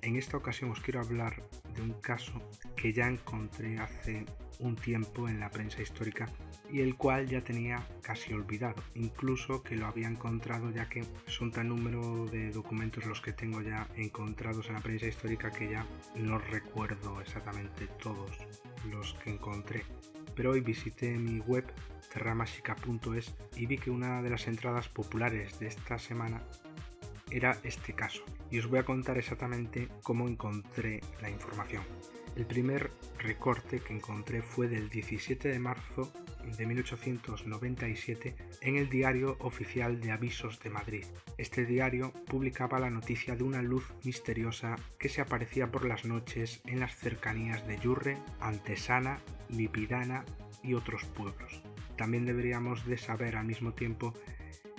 En esta ocasión os quiero hablar de un caso que ya encontré hace un tiempo en la prensa histórica y el cual ya tenía casi olvidado, incluso que lo había encontrado, ya que son tan número de documentos los que tengo ya encontrados en la prensa histórica que ya no recuerdo exactamente todos los que encontré. Pero hoy visité mi web terramágica.es y vi que una de las entradas populares de esta semana era este caso, y os voy a contar exactamente cómo encontré la información. El primer recorte que encontré fue del 17 de marzo de 1897 en el Diario Oficial de Avisos de Madrid. Este diario publicaba la noticia de una luz misteriosa que se aparecía por las noches en las cercanías de Yurre, Antesana, Lipidana y otros pueblos. También deberíamos de saber al mismo tiempo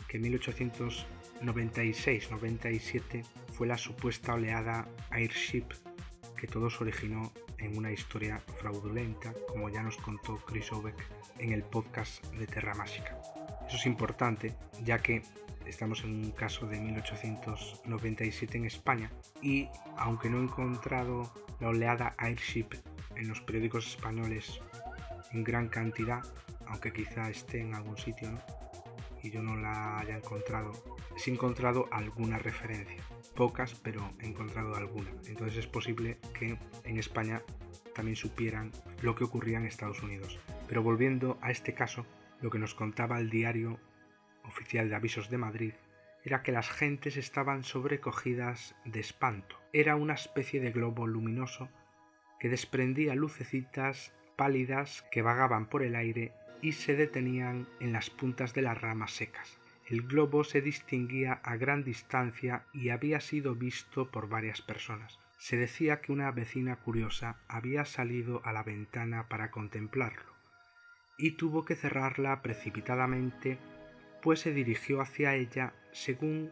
que en 1896-97 fue la supuesta oleada Airship, que todo se originó en una historia fraudulenta, como ya nos contó Chris Obeck en el podcast de Terra Mágica. Eso es importante, ya que estamos en un caso de 1897 en España y, aunque no he encontrado la oleada Airship en los periódicos españoles en gran cantidad, aunque quizá esté en algún sitio, ¿no?, y yo no la haya encontrado, sí he encontrado alguna referencia, pocas, pero he encontrado alguna. Entonces es posible que en España también supieran lo que ocurría en Estados Unidos. Pero volviendo a este caso, lo que nos contaba el Diario Oficial de Avisos de Madrid era que las gentes estaban sobrecogidas de espanto. Era una especie de globo luminoso que desprendía lucecitas pálidas que vagaban por el aire y se detenían en las puntas de las ramas secas. El globo se distinguía a gran distancia y había sido visto por varias personas. Se decía que una vecina curiosa había salido a la ventana para contemplarlo y tuvo que cerrarla precipitadamente, pues se dirigió hacia ella, según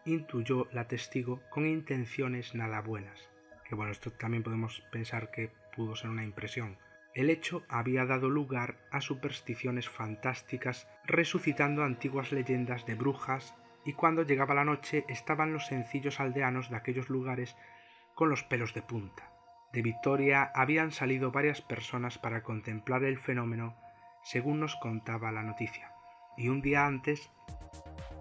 intuyó la testigo, con intenciones nada buenas. Que bueno, esto también podemos pensar que pudo ser una impresión. El hecho había dado lugar a supersticiones fantásticas, resucitando antiguas leyendas de brujas, y cuando llegaba la noche estaban los sencillos aldeanos de aquellos lugares con los pelos de punta. De Vitoria habían salido varias personas para contemplar el fenómeno, según nos contaba la noticia, y un día antes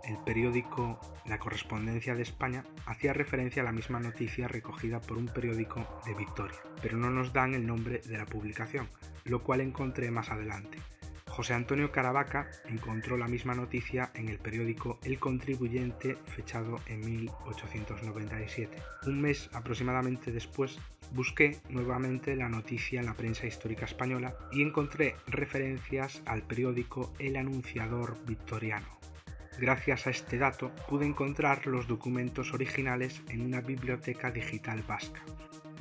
el periódico La Correspondencia de España hacía referencia a la misma noticia recogida por un periódico de Vitoria, pero no nos dan el nombre de la publicación, lo cual encontré más adelante. José Antonio Caravaca encontró la misma noticia en el periódico El Contribuyente, fechado en 1897. Un mes aproximadamente después busqué nuevamente la noticia en la prensa histórica española y encontré referencias al periódico El Anunciador victoriano. Gracias a este dato pude encontrar los documentos originales en una biblioteca digital vasca,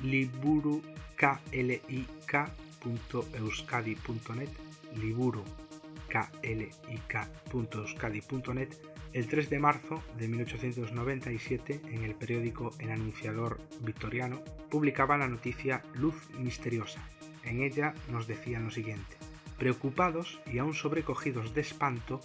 liburuklik.euskadi.net, liburuklik.euskadi.net, el 3 de marzo de 1897, en el periódico El Anunciador victoriano, publicaba la noticia Luz misteriosa. En ella nos decían lo siguiente: preocupados y aún sobrecogidos de espanto,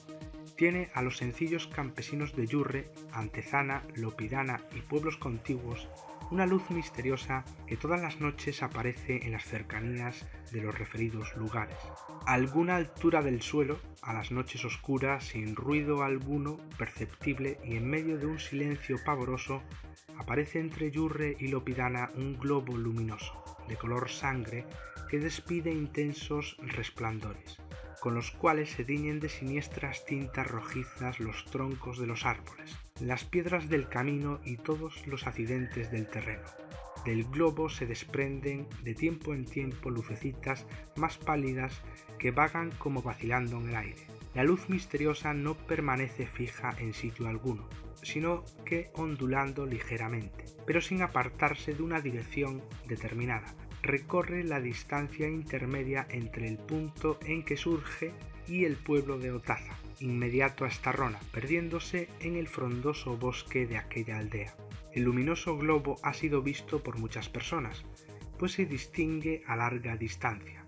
tiene a los sencillos campesinos de Yurre, Antezana, Lopidana y pueblos contiguos una luz misteriosa que todas las noches aparece en las cercanías de los referidos lugares. A alguna altura del suelo, a las noches oscuras, sin ruido alguno perceptible y en medio de un silencio pavoroso, aparece entre Yurre y Lopidana un globo luminoso, de color sangre, que despide intensos resplandores, con los cuales se tiñen de siniestras tintas rojizas los troncos de los árboles, las piedras del camino y todos los accidentes del terreno. Del globo se desprenden de tiempo en tiempo lucecitas más pálidas que vagan como vacilando en el aire. La luz misteriosa no permanece fija en sitio alguno, sino que ondulando ligeramente, pero sin apartarse de una dirección determinada. Recorre la distancia intermedia entre el punto en que surge y el pueblo de Otaza, inmediato a Estarrona, perdiéndose en el frondoso bosque de aquella aldea. El luminoso globo ha sido visto por muchas personas, pues se distingue a larga distancia,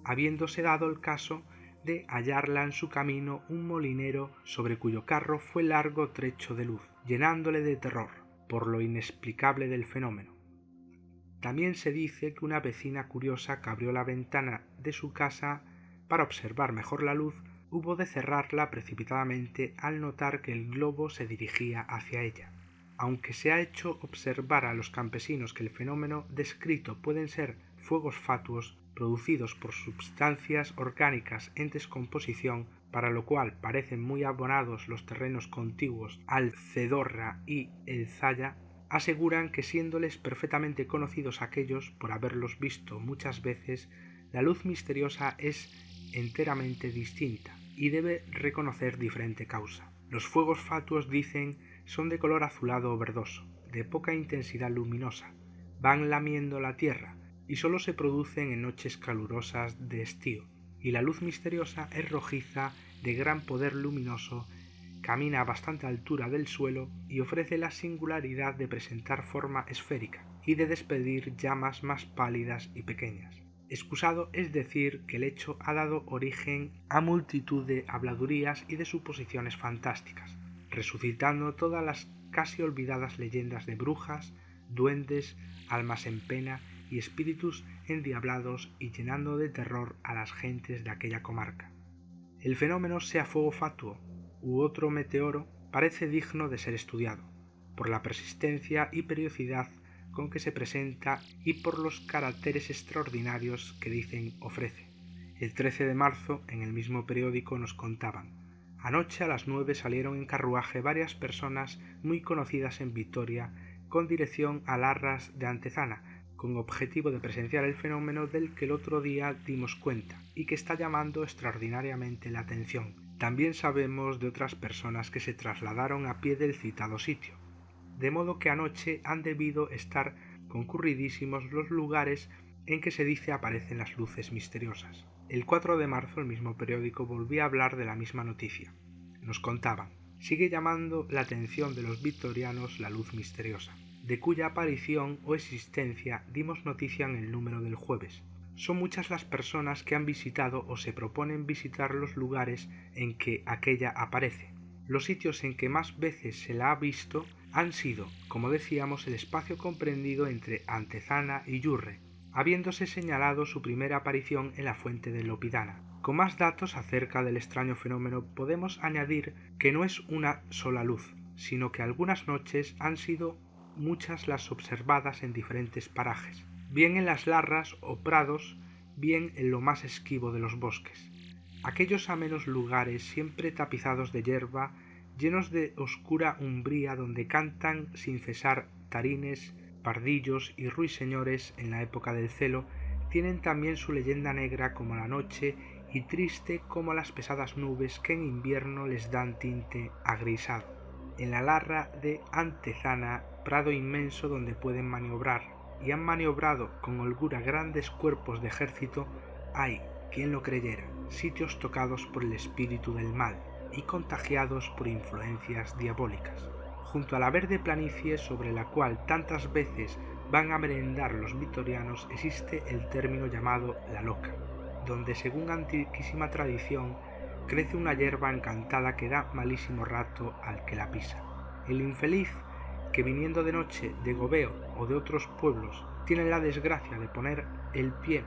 habiéndose dado el caso de hallarla en su camino un molinero sobre cuyo carro fue largo trecho de luz, llenándole de terror por lo inexplicable del fenómeno. También se dice que una vecina curiosa que abrió la ventana de su casa para observar mejor la luz, hubo de cerrarla precipitadamente al notar que el globo se dirigía hacia ella. Aunque se ha hecho observar a los campesinos que el fenómeno descrito pueden ser fuegos fatuos producidos por sustancias orgánicas en descomposición, para lo cual parecen muy abonados los terrenos contiguos al Cedorra y el Zaya, aseguran que siéndoles perfectamente conocidos aquellos por haberlos visto muchas veces, la luz misteriosa es enteramente distinta y debe reconocer diferente causa. Los fuegos fatuos, dicen, son de color azulado o verdoso, de poca intensidad luminosa, van lamiendo la tierra y sólo se producen en noches calurosas de estío, y la luz misteriosa es rojiza, de gran poder luminoso, camina a bastante altura del suelo y ofrece la singularidad de presentar forma esférica y de despedir llamas más pálidas y pequeñas. Excusado es decir que el hecho ha dado origen a multitud de habladurías y de suposiciones fantásticas, resucitando todas las casi olvidadas leyendas de brujas, duendes, almas en pena y espíritus endiablados, y llenando de terror a las gentes de aquella comarca. El fenómeno, sea fuego fatuo u otro meteoro, parece digno de ser estudiado, por la persistencia y periodicidad con que se presenta y por los caracteres extraordinarios que dicen ofrece. El 13 de marzo, en el mismo periódico, nos contaban: anoche a las 9 salieron en carruaje varias personas muy conocidas en Vitoria con dirección a Larras de Antezana, con objetivo de presenciar el fenómeno del que el otro día dimos cuenta y que está llamando extraordinariamente la atención. También sabemos de otras personas que se trasladaron a pie del citado sitio, de modo que anoche han debido estar concurridísimos los lugares en que se dice aparecen las luces misteriosas. El 4 de marzo el mismo periódico volvía a hablar de la misma noticia. Nos contaban: sigue llamando la atención de los vitorianos la luz misteriosa, de cuya aparición o existencia dimos noticia en el número del jueves. Son muchas las personas que han visitado o se proponen visitar los lugares en que aquella aparece. Los sitios en que más veces se la ha visto han sido, como decíamos, el espacio comprendido entre Antezana y Yurre, habiéndose señalado su primera aparición en la fuente de Lopidana. Con más datos acerca del extraño fenómeno podemos añadir que no es una sola luz, sino que algunas noches han sido muchas las observadas en diferentes parajes, bien en las larras o prados, bien en lo más esquivo de los bosques. Aquellos amenos lugares siempre tapizados de hierba, llenos de oscura umbría, donde cantan sin cesar tarines, pardillos y ruiseñores en la época del celo, tienen también su leyenda negra como la noche y triste como las pesadas nubes que en invierno les dan tinte agrisado. En la larra de Antezana, prado inmenso donde pueden maniobrar, y han maniobrado con holgura grandes cuerpos de ejército, hay, quien lo creyera, sitios tocados por el espíritu del mal y contagiados por influencias diabólicas. Junto a la verde planicie sobre la cual tantas veces van a merendar los vitorianos existe el término llamado La Loca, donde según antiquísima tradición crece una hierba encantada que da malísimo rato al que la pisa. El infeliz que viniendo de noche de Gobeo o de otros pueblos tiene la desgracia de poner el pie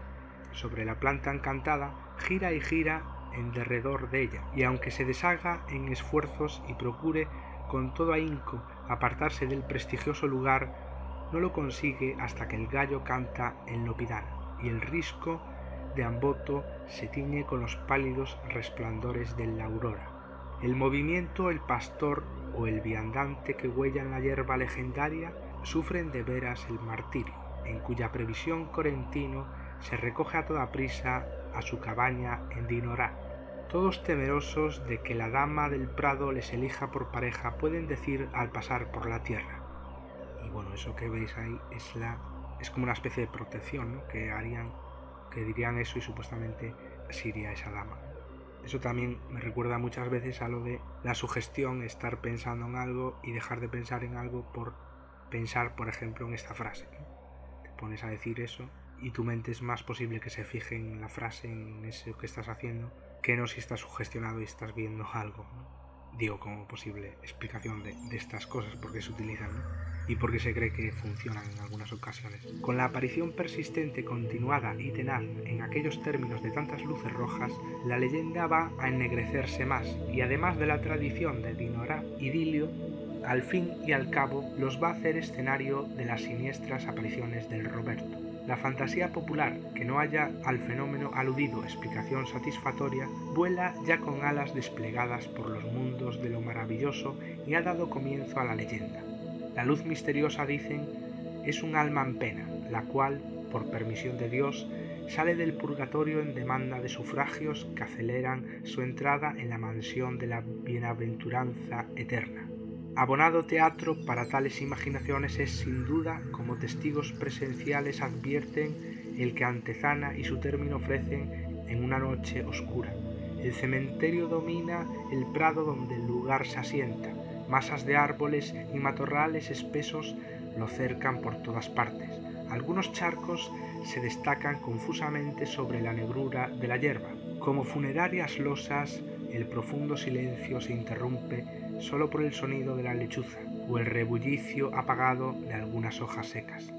sobre la planta encantada, gira y gira en derredor de ella, y aunque se deshaga en esfuerzos y procure con todo ahínco apartarse del prestigioso lugar, no lo consigue hasta que el gallo canta en Lopidana y el risco de Amboto se tiñe con los pálidos resplandores de la aurora. El movimiento, el pastor o el viandante que huellan la hierba legendaria sufren de veras el martirio, en cuya previsión Corentino se recoge a toda prisa a su cabaña en Dinorá. Todos temerosos de que la dama del prado les elija por pareja, pueden decir al pasar por la tierra. Y bueno, eso que veis ahí es como una especie de protección, ¿no? Que dirían eso y supuestamente se iría esa dama. Eso también me recuerda muchas veces a lo de la sugestión, estar pensando en algo y dejar de pensar en algo por pensar, por ejemplo, en esta frase, ¿no? Te pones a decir eso y tu mente es más posible que se fije en la frase, en eso que estás haciendo, que no si estás sugestionado y estás viendo algo, ¿no? Digo, como posible explicación de estas cosas, porque se utilizan, ¿no? Y porque se cree que funcionan en algunas ocasiones. Con la aparición persistente, continuada y tenaz en aquellos términos de tantas luces rojas, la leyenda va a ennegrecerse más, y además de la tradición de Dinorah y Dilio, al fin y al cabo los va a hacer escenario de las siniestras apariciones del Roberto. La fantasía popular, que no haya al fenómeno aludido explicación satisfactoria, vuela ya con alas desplegadas por los mundos de lo maravilloso y ha dado comienzo a la leyenda. La luz misteriosa, dicen, es un alma en pena, la cual, por permisión de Dios, sale del purgatorio en demanda de sufragios que aceleran su entrada en la mansión de la bienaventuranza eterna. Abonado teatro para tales imaginaciones es sin duda, como testigos presenciales advierten, el que Antezana y su término ofrecen en una noche oscura. El cementerio domina el prado donde el lugar se asienta, masas de árboles y matorrales espesos lo cercan por todas partes. Algunos charcos se destacan confusamente sobre la negrura de la hierba. Como funerarias losas, el profundo silencio se interrumpe solo por el sonido de la lechuza o el rebullicio apagado de algunas hojas secas.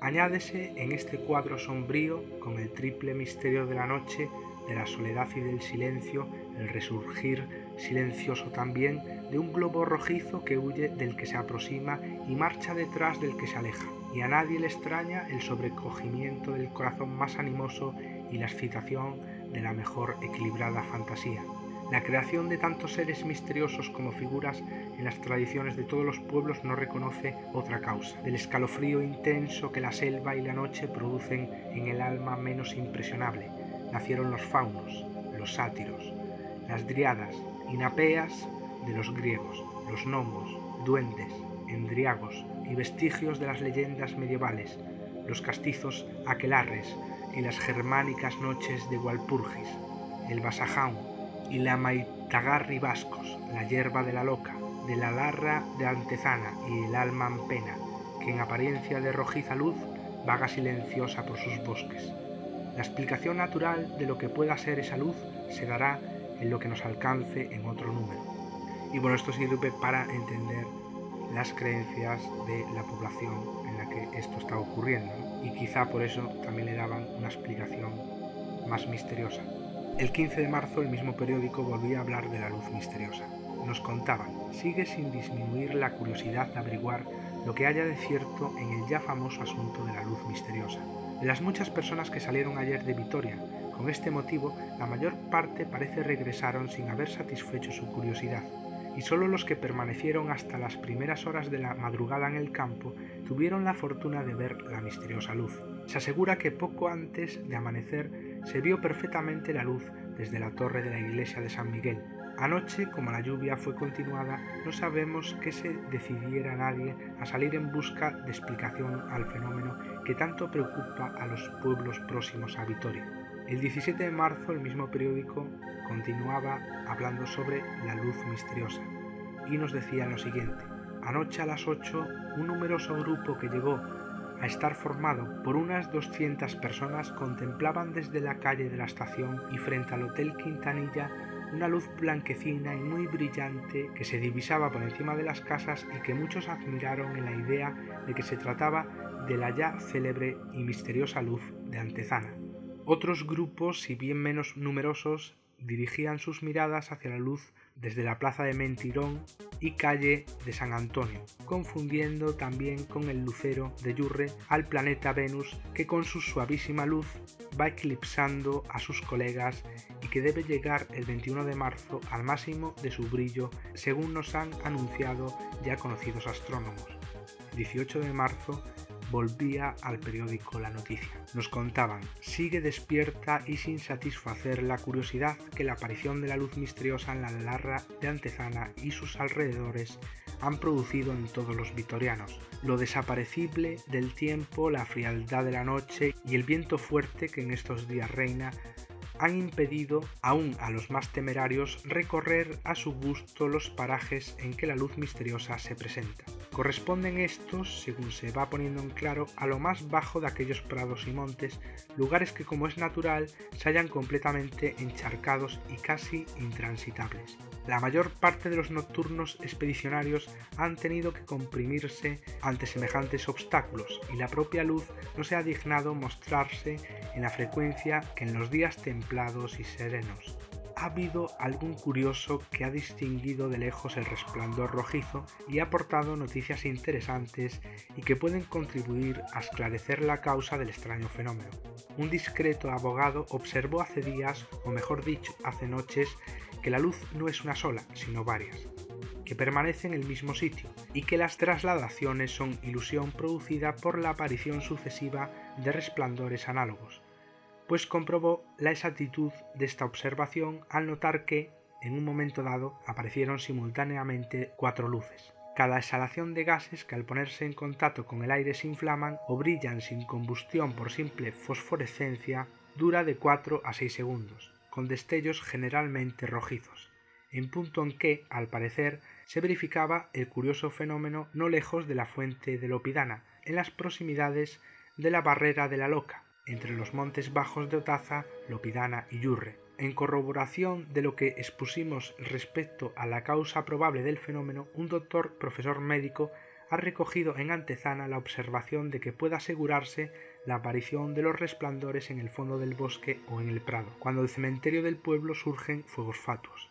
Añádese en este cuadro sombrío, con el triple misterio de la noche, de la soledad y del silencio, el resurgir silencioso también de un globo rojizo que huye del que se aproxima y marcha detrás del que se aleja, y a nadie le extraña el sobrecogimiento del corazón más animoso y la excitación de la mejor equilibrada fantasía. La creación de tantos seres misteriosos como figuras en las tradiciones de todos los pueblos no reconoce otra causa, del escalofrío intenso que la selva y la noche producen en el alma menos impresionable. Nacieron los faunos, los sátiros, las dríadas y napeas de los griegos, los gnomos, duendes, endriagos y vestigios de las leyendas medievales, los castizos aquelarres y las germánicas noches de Walpurgis, el Basajaun y la Maitagarri vascos, la hierba de la loca, de la larra de Antezana y el alma en pena, que en apariencia de rojiza luz vaga silenciosa por sus bosques. La explicación natural de lo que pueda ser esa luz se dará en lo que nos alcance en otro número. Y bueno, esto sirve para entender las creencias de la población en la que esto está ocurriendo, ¿no? Y quizá por eso también le daban una explicación más misteriosa. El 15 de marzo el mismo periódico volvía a hablar de la luz misteriosa. Nos contaban, sigue sin disminuir la curiosidad de averiguar lo que haya de cierto en el ya famoso asunto de la luz misteriosa. De las muchas personas que salieron ayer de Vitoria con este motivo, la mayor parte parece regresaron sin haber satisfecho su curiosidad, y solo los que permanecieron hasta las primeras horas de la madrugada en el campo tuvieron la fortuna de ver la misteriosa luz. Se asegura que poco antes de amanecer se vio perfectamente la luz desde la torre de la iglesia de San Miguel. Anoche, como la lluvia fue continuada, no sabemos que se decidiera nadie a salir en busca de explicación al fenómeno que tanto preocupa a los pueblos próximos a Vitoria. El 17 de marzo el mismo periódico continuaba hablando sobre la luz misteriosa y nos decía lo siguiente: anoche a las 8 un numeroso grupo que llegó a estar formado por unas 200 personas contemplaban desde la calle de la estación y frente al Hotel Quintanilla una luz blanquecina y muy brillante que se divisaba por encima de las casas y que muchos admiraron en la idea de que se trataba de la ya célebre y misteriosa luz de Antezana. Otros grupos, si bien menos numerosos, dirigían sus miradas hacia la luz desde la plaza de Mentirón y calle de San Antonio, confundiendo también con el lucero de Yurre al planeta Venus, que con su suavísima luz va eclipsando a sus colegas y que debe llegar el 21 de marzo al máximo de su brillo, según nos han anunciado ya conocidos astrónomos. El 18 de marzo volvía al periódico la noticia. Nos contaban, sigue despierta y sin satisfacer la curiosidad que la aparición de la luz misteriosa en la larra de Antezana y sus alrededores han producido en todos los vitorianos. Lo desaparecible del tiempo, la frialdad de la noche y el viento fuerte que en estos días reina han impedido aún a los más temerarios recorrer a su gusto los parajes en que la luz misteriosa se presenta. Corresponden estos, según se va poniendo en claro, a lo más bajo de aquellos prados y montes, lugares que, como es natural, se hallan completamente encharcados y casi intransitables. La mayor parte de los nocturnos expedicionarios han tenido que comprimirse ante semejantes obstáculos, y la propia luz no se ha dignado mostrarse en la frecuencia que en los días templados y serenos. Ha habido algún curioso que ha distinguido de lejos el resplandor rojizo y ha aportado noticias interesantes y que pueden contribuir a esclarecer la causa del extraño fenómeno. Un discreto abogado observó hace días, o mejor dicho, hace noches, que la luz no es una sola, sino varias, que permanece en el mismo sitio y que las trasladaciones son ilusión producida por la aparición sucesiva de resplandores análogos, pues comprobó la exactitud de esta observación al notar que, en un momento dado, aparecieron simultáneamente 4 luces. Cada exhalación de gases que al ponerse en contacto con el aire se inflaman o brillan sin combustión por simple fosforescencia dura de 4 a 6 segundos, con destellos generalmente rojizos, en punto en que, al parecer, se verificaba el curioso fenómeno no lejos de la fuente de Lopidana, en las proximidades de la barrera de la Loca, entre los montes bajos de Otaza, Lopidana y Yurre. En corroboración de lo que expusimos respecto a la causa probable del fenómeno, un doctor profesor médico ha recogido en Antezana la observación de que puede asegurarse la aparición de los resplandores en el fondo del bosque o en el prado, cuando del cementerio del pueblo surgen fuegos fatuos,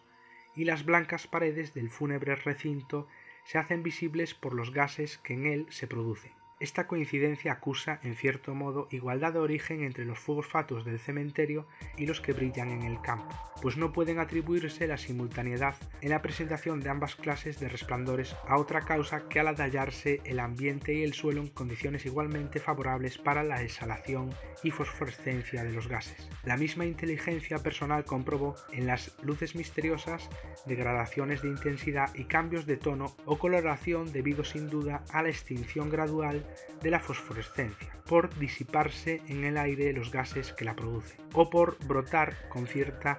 y las blancas paredes del fúnebre recinto se hacen visibles por los gases que en él se producen. Esta coincidencia acusa, en cierto modo, igualdad de origen entre los fuegos fatuos del cementerio y los que brillan en el campo, pues no pueden atribuirse la simultaneidad en la presentación de ambas clases de resplandores a otra causa que a la de hallarse el ambiente y el suelo en condiciones igualmente favorables para la exhalación y fosforescencia de los gases. La misma inteligencia personal comprobó en las luces misteriosas degradaciones de intensidad y cambios de tono o coloración debido sin duda a la extinción gradual de la fosforescencia, por disiparse en el aire los gases que la producen, o por brotar con cierta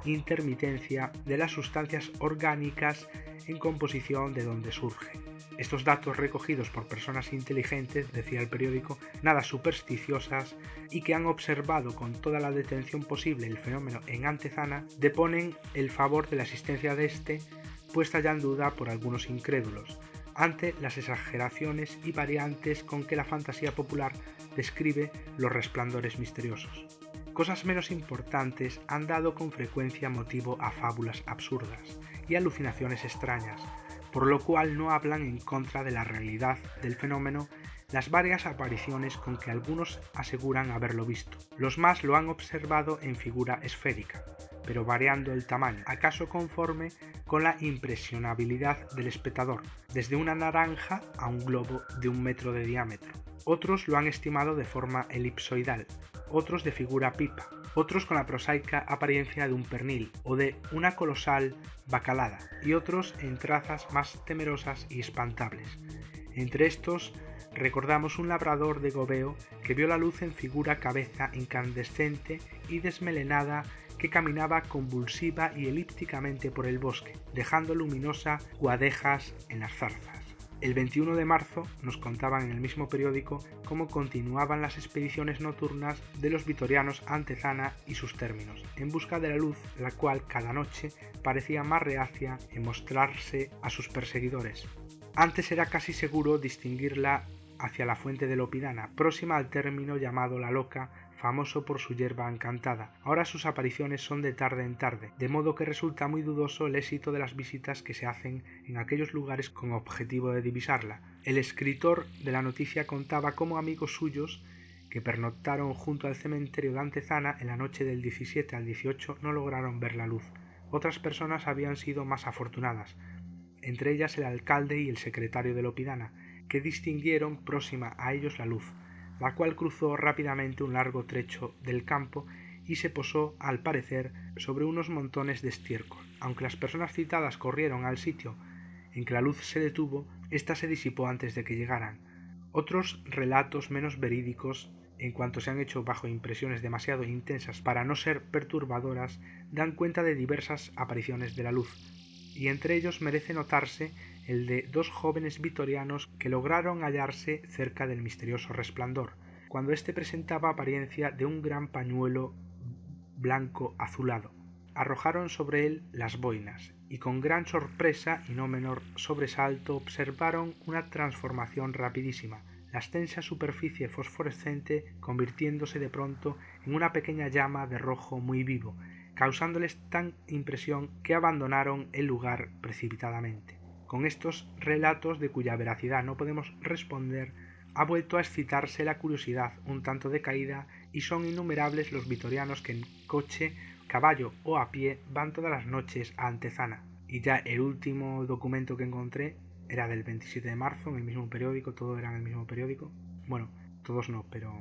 intermitencia de las sustancias orgánicas en composición de donde surgen. Estos datos recogidos por personas inteligentes, decía el periódico, nada supersticiosas y que han observado con toda la detención posible el fenómeno en Antezana, deponen el favor de la existencia de este, puesta ya en duda por algunos incrédulos, ante las exageraciones y variantes con que la fantasía popular describe los resplandores misteriosos. Cosas menos importantes han dado con frecuencia motivo a fábulas absurdas y alucinaciones extrañas, por lo cual no hablan en contra de la realidad del fenómeno las varias apariciones con que algunos aseguran haberlo visto. Los más lo han observado en figura esférica, pero variando el tamaño, acaso conforme con la impresionabilidad del espectador, desde una naranja a un globo de 1 metro de diámetro. Otros lo han estimado de forma elipsoidal, otros de figura pipa, otros con la prosaica apariencia de un pernil o de una colosal bacalada, y otros en trazas más temerosas y espantables. Entre estos recordamos un labrador de Gobeo que vio la luz en figura cabeza incandescente y desmelenada que caminaba convulsiva y elípticamente por el bosque, dejando luminosas guadejas en las zarzas. El 21 de marzo nos contaban en el mismo periódico cómo continuaban las expediciones nocturnas de los vitorianos a Antezana y sus términos, en busca de la luz, la cual cada noche parecía más reacia en mostrarse a sus perseguidores. Antes era casi seguro distinguirla hacia la fuente de Lopidana, próxima al término llamado La Loca, famoso por su hierba encantada. Ahora sus apariciones son de tarde en tarde, de modo que resulta muy dudoso el éxito de las visitas que se hacen en aquellos lugares con objetivo de divisarla. El escritor de la noticia contaba cómo amigos suyos que pernoctaron junto al cementerio de Antezana en la noche del 17 al 18 no lograron ver la luz. Otras personas habían sido más afortunadas, entre ellas el alcalde y el secretario de Lopidana, que distinguieron próxima a ellos la luz, la cual cruzó rápidamente un largo trecho del campo y se posó, al parecer, sobre unos montones de estiércol. Aunque las personas citadas corrieron al sitio en que la luz se detuvo, ésta se disipó antes de que llegaran. Otros relatos menos verídicos, en cuanto se han hecho bajo impresiones demasiado intensas para no ser perturbadoras, dan cuenta de diversas apariciones de la luz, y entre ellos merece notarse el de dos jóvenes vitorianos que lograron hallarse cerca del misterioso resplandor, cuando éste presentaba apariencia de un gran pañuelo blanco azulado. Arrojaron sobre él las boinas, y con gran sorpresa y no menor sobresalto observaron una transformación rapidísima, la extensa superficie fosforescente convirtiéndose de pronto en una pequeña llama de rojo muy vivo, causándoles tan impresión que abandonaron el lugar precipitadamente. Con estos relatos, de cuya veracidad no podemos responder, ha vuelto a excitarse la curiosidad un tanto decaída, y son innumerables los vitorianos que en coche, caballo o a pie van todas las noches a Antezana. Y ya el último documento que encontré era del 27 de marzo, en el mismo periódico, todo era en el mismo periódico. Bueno, todos no, pero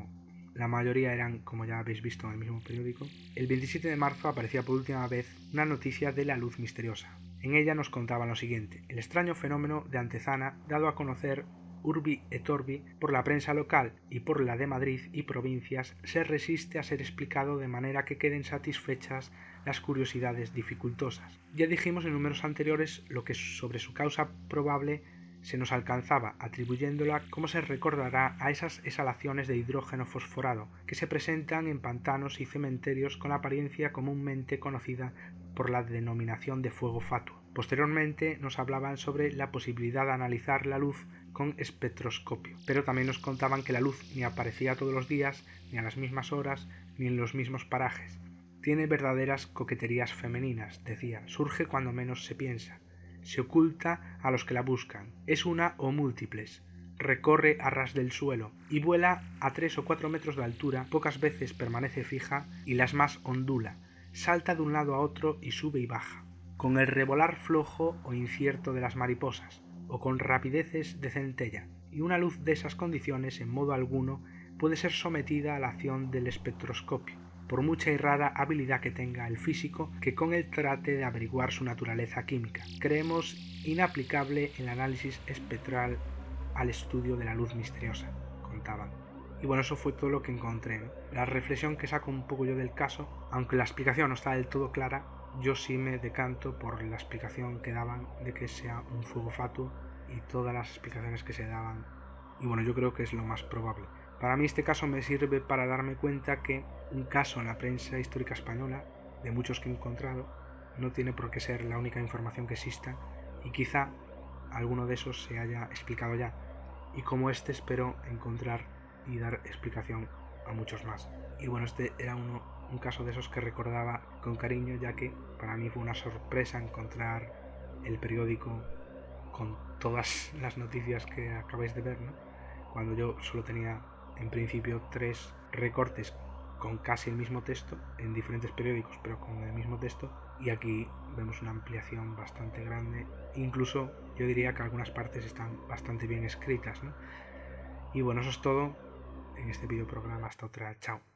la mayoría eran, como ya habéis visto, en el mismo periódico. El 27 de marzo aparecía por última vez una noticia de la luz misteriosa. En ella nos contaban lo siguiente: el extraño fenómeno de Antezana, dado a conocer urbi et orbi por la prensa local y por la de Madrid y provincias, se resiste a ser explicado de manera que queden satisfechas las curiosidades dificultosas. Ya dijimos en números anteriores lo que sobre su causa probable se nos alcanzaba, atribuyéndola, como se recordará, a esas exhalaciones de hidrógeno fosforado que se presentan en pantanos y cementerios con la apariencia comúnmente conocida por la denominación de fuego fatuo. Posteriormente nos hablaban sobre la posibilidad de analizar la luz con espectroscopio, pero también nos contaban que la luz ni aparecía todos los días, ni a las mismas horas, ni en los mismos parajes. Tiene verdaderas coqueterías femeninas, decía, surge cuando menos se piensa, se oculta a los que la buscan, es una o múltiples, recorre a ras del suelo y vuela a 3 o 4 metros de altura, pocas veces permanece fija y las más ondula, salta de un lado a otro y sube y baja, con el revolar flojo o incierto de las mariposas, o con rapideces de centella, y una luz de esas condiciones en modo alguno puede ser sometida a la acción del espectroscopio, por mucha y rara habilidad que tenga el físico que con él trate de averiguar su naturaleza química. Creemos inaplicable el análisis espectral al estudio de la luz misteriosa, contaban. Y bueno, eso fue todo lo que encontré, ¿no? La reflexión que saco un poco yo del caso, aunque la explicación no está del todo clara, yo sí me decanto por la explicación que daban de que sea un fuego fatuo y todas las explicaciones que se daban. Y bueno, yo creo que es lo más probable. Para mí este caso me sirve para darme cuenta que un caso en la prensa histórica española, de muchos que he encontrado, no tiene por qué ser la única información que exista, y quizá alguno de esos se haya explicado ya, y como este espero encontrar y dar explicación a muchos más. Y bueno, este era un caso de esos que recordaba con cariño, ya que para mí fue una sorpresa encontrar el periódico con todas las noticias que acabáis de ver, ¿no? Cuando yo solo tenía en principio 3 recortes con casi el mismo texto en diferentes periódicos, pero con el mismo texto, y aquí vemos una ampliación bastante grande. Incluso yo diría que algunas partes están bastante bien escritas, ¿no? Y bueno, eso es todo en este videoprograma. Hasta otra. Chao.